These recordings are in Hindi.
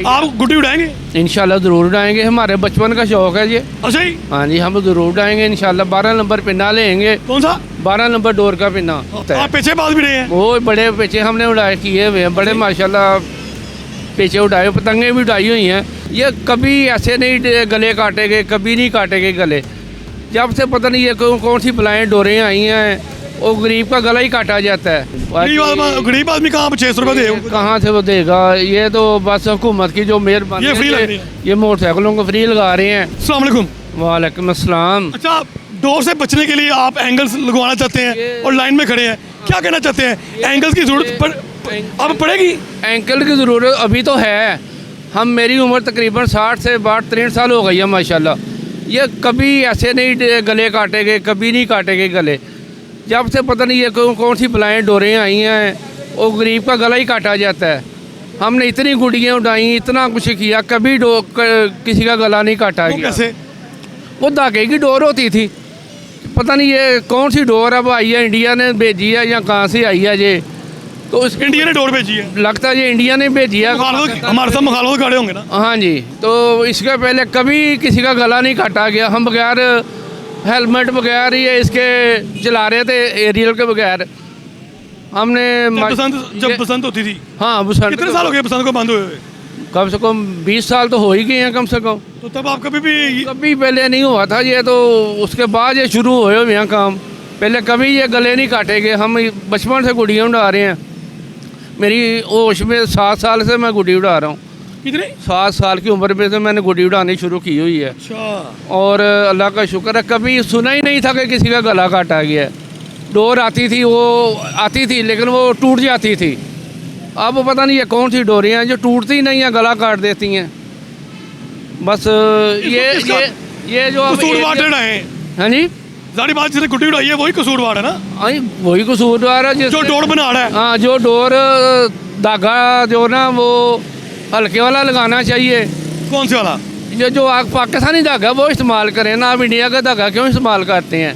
आप गुड्डी उड़ाएंगे? इंशाल्लाह ज़रूर उड़ाएंगे, हमारे बचपन का शौक है ये। अच्छा जी, हाँ जी, हम ज़रूर उड़ाएंगे इंशाल्लाह। 12 नंबर पिन्ना लेंगे। कौन सा? 12 नंबर डोर का पिन्ना। आप पीछे बात भी रहे हैं? वो बड़े पीछे हमने उड़ाए किए हुए हैं, बड़े माशाल्लाह पीछे उड़ाए, पतंगे भी उड़ाई हुई हैं। ये कभी ऐसे नहीं गले काटेंगे, कभी नहीं काटेंगे गले। जब से पता नहीं ये कौन सी बलाएँ डोरें आई हैं, वो गरीब का गला ही काटा जाता है। गरीब आदमी कहाँ 600 रुपये दे? कहाँ से वो देगा? ये तो बस हुकूमत की जो मेहरबानी ये फ्री लग रही है, है। ये मोटरसाइकिलों को फ्री लगा रहे हैं। अस्सलाम वालेकुम। वालेकुम अस्सलाम। अच्छा, डोर से बचने के लिए आप एंगल्स लगवाना चाहते हैं और लाइन में खड़े हैं, क्या कहना चाहते हैं? एंगल्स की जरूरत अब पड़ेगी? एंकल की ज़रूरत अभी तो है। मेरी उम्र तकरीबन 60 से 63 साल हो गई है माशाल्लाह। ये कभी ऐसे नहीं गले काटेंगे, कभी नहीं काटेंगे गले। जब से पता नहीं ये कौन सी बलाएँ डोरें आई हैं, वो गरीब का गला ही काटा जाता है। हमने इतनी गुड़ियाँ उड़ाई, इतना कुछ किया, कभी किसी का गला नहीं काटा गया। कैसे? वो धागे की डोर होती थी, पता नहीं ये कौन सी डोर अब आई है, इंडिया ने भेजी है या कहाँ से आई है ये। तो इस इंडिया ने डोर भेजी है? लगता है ये इंडिया ने भेजी है। हमारे साथ मुखालफत खड़े होंगे ना? हाँ जी, तो इसके पहले कभी किसी का गला नहीं काटा गया। हम बगैर हेलमेट बगैर ये इसके चला रहे थे, एरियल के बगैर। हमने जब बसंत होती थी। हाँ, बसंत। कितने साल हो गए बसंत को बंद हुए हुए? कम से कम 20 साल तो हो ही गए हैं कम से कम। तो तब आप कभी पहले नहीं हुआ था ये, तो उसके बाद ये शुरू हुए हुए हैं काम। पहले कभी ये गले नहीं काटेंगे। हम बचपन से गुड़ियाँ उड़ा रहे हैं। मेरी होश में 7 साल से मैं गुड्डी उड़ा रहा हूँ। कितने? 7 साल की उम्र में से मैंने गुड्डी उड़ानी शुरू की हुई है। अच्छा। और अल्लाह का शुक्र है, कभी सुना ही नहीं था कि किसी का गला काटा गया। डोर आती थी, वो आती थी लेकिन वो टूट जाती थी। अब पता नहीं ये कौन सी डोरें हैं जो टूटती नहीं हैं, गला काट देती हैं। बस ये जो हाँ जी, सारी बात जिसने गुड्डी उड़ाई है वही कसूरवार है ना? हाँ, वही कसूरवार है जो डोर बना रहा है। हाँ, जो डोर धागा जो ना वो हल्के वाला लगाना चाहिए। कौन से वाला? जो पाकिस्तानी धागा वो इस्तेमाल करें ना। आप इंडिया का धागा क्यों इस्तेमाल करते हैं?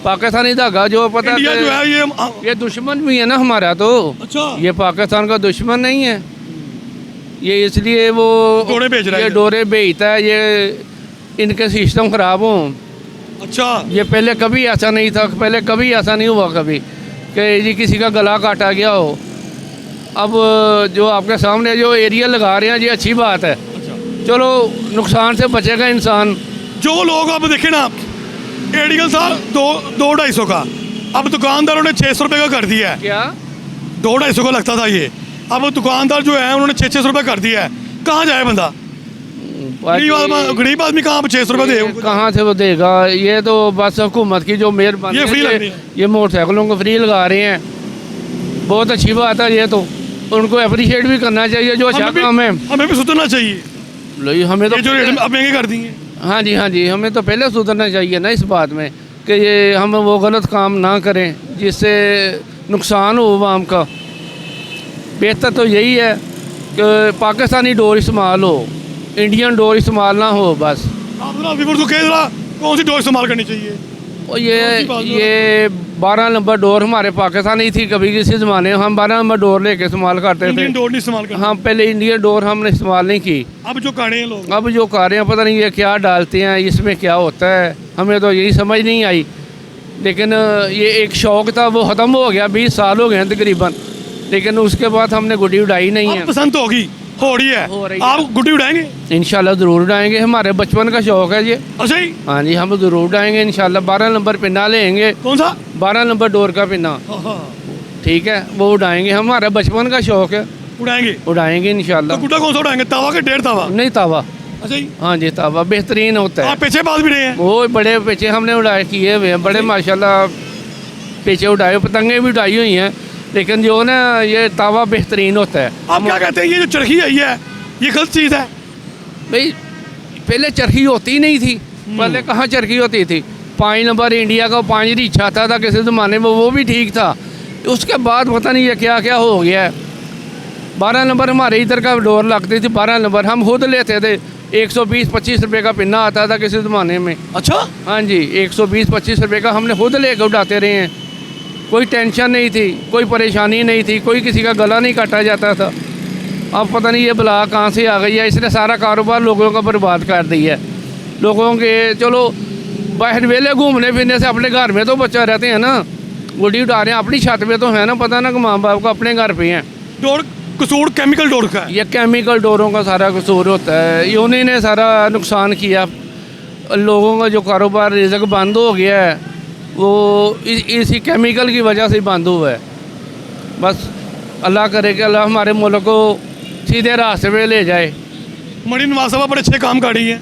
पाकिस्तानी धागा जो पता इंडिया जो है ये दुश्मन भी है ना हमारा। तो अच्छा, ये पाकिस्तान का दुश्मन नहीं है, ये इसलिए वो डोरे भेज रहा है। ये डोरे भेजता है, ये इनके सिस्टम ख़राब हों। अच्छा, ये पहले कभी ऐसा नहीं था, पहले कभी ऐसा नहीं हुआ कभी कि जी किसी का गला काटा गया हो। अब जो आपके सामने जो एरिया लगा रहे हैं ये अच्छी बात है। चलो, नुकसान से बचेगा इंसान। जो लोग अब देखे ना, एडिकल था 200-250 का, अब दुकानदारों ने 600 रुपये का कर दिया है। क्या? 200-250 का लगता था ये, अब दुकानदार जो है उन्होंने 600 रुपये कर दिया है। कहाँ जाए बंदा? गरीब आदमी कहाँ 600 रुपये दे? कहाँ से वो देगा? ये तो बस हुकूमत की जो मेहरबानी ये फ्री लग रही है, है। ये मोटरसाइकिलों को फ्री लगा रहे हैं। बहुत अच्छी बात है ये, तो उनको अप्रिशिएट भी करना चाहिए जो अच्छा काम है। हमें भी सुधरना चाहिए। हमें तो जो रेट अब महंगे कर दिए। हाँ जी, हाँ जी, हमें तो पहले सुधरना चाहिए ना इस बात में कि ये हम वो गलत काम ना करें जिससे नुकसान हो आवाम का। बेहतर तो यही है कि पाकिस्तानी डोर इस्तेमाल हो, इंडियन डोर इस्तेमाल ना हो बस। कौन सी डोर इस्तेमाल करनी चाहिए? और ये 12 नंबर डोर हमारे पाकिस्तान ही थी कभी किसी ज़माने। हम 12 नंबर डोर लेके इस्तेमाल करते थे। इंडियन डोर नहीं इस्तेमाल करते। हाँ, पहले इंडियन डोर हमने इस्तेमाल नहीं की। अब जो काढ़े हैं लोग, अब जो कारें पता नहीं ये क्या डालते हैं, इसमें क्या होता है, हमें तो यही समझ नहीं आई। लेकिन ये एक शौक़ था, वो ख़त्म हो गया। 20 साल हो गए हैं तकरीबन, लेकिन उसके बाद हमने गुड्डी उड़ाई नहीं है। पसंद होगी, हो रही है। आप गुड्डी उड़ाएंगे? इंशाल्लाह ज़रूर उड़ाएंगे, हमारे बचपन का शौक़ है ये। अच्छा जी, हाँ जी, हम ज़रूर उड़ाएंगे इंशाल्लाह। 12 नंबर पिन्ना लेंगे। कौन सा? 12 नंबर डोर का पिन्ना, ठीक है, वो उड़ाएंगे। हमारा बचपन का शौक़ है, उड़ाएंगे इंशाल्लाह। तो गुड्डा कौन सा उड़ाएंगे? तावा के 1.5 तावा? नहीं, तावा। अच्छा जी, हाँ जी, तावा बेहतरीन होता है। आप पीछे बात भी रहे हैं? वो बड़े पीछे हमने उड़ाए किए हुए हैं, बड़े माशाल्लाह पीछे उड़ाए, पतंगे भी उड़ाई हुई हैं। लेकिन जो ना ये तावा बेहतरीन होता है। आप क्या कहते हैं, ये जो चरखी आई है ये गलत चीज़ है? भाई, पहले चरखी होती नहीं थी। पहले कहाँ चरखी होती थी? 5 नंबर इंडिया का 5 रिच आता था किसी ज़माने में, वो भी ठीक था। उसके बाद पता नहीं ये क्या क्या हो गया है। 12 नंबर हमारे इधर का डोर लगती थी। 12 नंबर हम खुद लेते थे। 120-25 रुपये का पिन्ना आता था किसी ज़माने में। अच्छा, हाँ जी, 120-25 रुपये का हमने खुद लेकर उड़ाते रहे हैं। कोई टेंशन नहीं थी, कोई परेशानी नहीं थी, कोई किसी का गला नहीं काटा जाता था। अब पता नहीं ये बला कहाँ से आ गई है, इसने सारा कारोबार लोगों का बर्बाद कर दिया है। लोगों के चलो बाहर वेले घूमने फिरने से अपने घर में तो बच्चा रहते हैं ना, गुड्डी उड़ा रहे हैं अपनी छत पे तो है ना, पता ना कि माँ बाप को अपने घर पे हैं। डोर कसूर केमिकल डोर का है। ये केमिकल डोरों का सारा कसूर होता है, ये उन्हीं ने सारा नुकसान किया। लोगों का जो कारोबार रिज़्क बंद हो गया है वो इसी केमिकल की वजह से ही बंद हुआ है। बस अल्लाह करे कि अल्लाह हमारे मुल्क को सीधे रास्ते पे ले जाए। मणि नवाज साहब बड़े अच्छे काम कर रही हैं,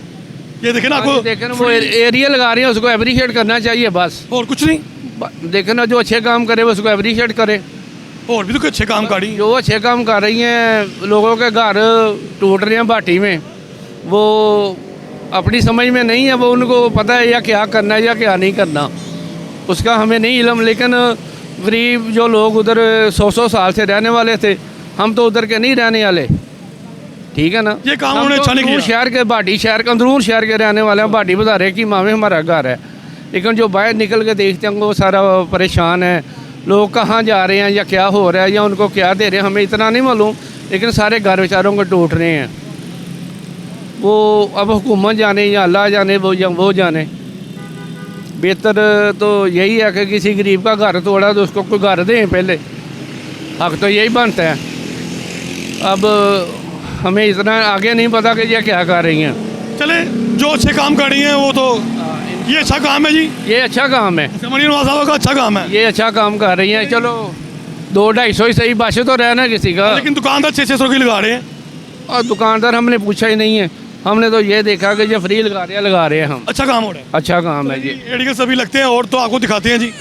ये देखे ना आपको। देखें वो एरिया लगा रही है, उसको अप्रिशिएट करना चाहिए बस। और कुछ नहीं, देखें ना जो अच्छे काम करे वो उसको अप्रिशिएट करे। और भी तो कोई अच्छे काम कर रही हैं। जो अच्छे काम कर रही हैं, लोगों के घर टूट रहे हैं भाटी में, वो अपनी समझ में नहीं है, वो उनको पता है या क्या करना है या क्या नहीं करना, उसका हमें नहीं इल्म। लेकिन गरीब जो लोग उधर 100 साल से रहने वाले थे, हम तो उधर के नहीं रहने वाले, ठीक है ना। ये काम हम उन्होंने तो अच्छा नहीं अंदरून किया। शहर के भाटी शहर के अंदरून शहर के रहने वाले हैं, भाटी बाज़ार की माँ में हमारा घर है। लेकिन जो बाहर निकल के देखते हैं वो सारा परेशान है, लोग कहाँ जा रहे हैं या क्या हो रहा है या उनको क्या दे रहे हैं हमें इतना नहीं मालूम, लेकिन सारे घर बेचारों को टूट रहे हैं। वो अब हुकूमत जाने या अल्लाह जाने, वो जाने। बेहतर तो यही है कि किसी गरीब का घर तोड़ा तो उसको कोई घर दें पहले, हक तो यही बनता है। अब हमें इतना आगे नहीं पता कि ये क्या कर रही हैं। चले जो अच्छे काम कर रही हैं वो तो, ये अच्छा काम है जी, ये अच्छा काम है, मणि नवाज साहब का अच्छा काम है। ये अच्छा काम कर रही हैं। चलो 200-250 ही सही, बच तो रहना किसी का। लेकिन दुकानदार 600 की लगा रहे हैं। और दुकानदार हमने पूछा ही नहीं है, हमने तो ये देखा कि ये फ्री लगा रहे हैं हम। अच्छा काम हो रहा है। अच्छा काम है जी। एडिकल सभी लगते हैं और तो आपको दिखाते हैं जी।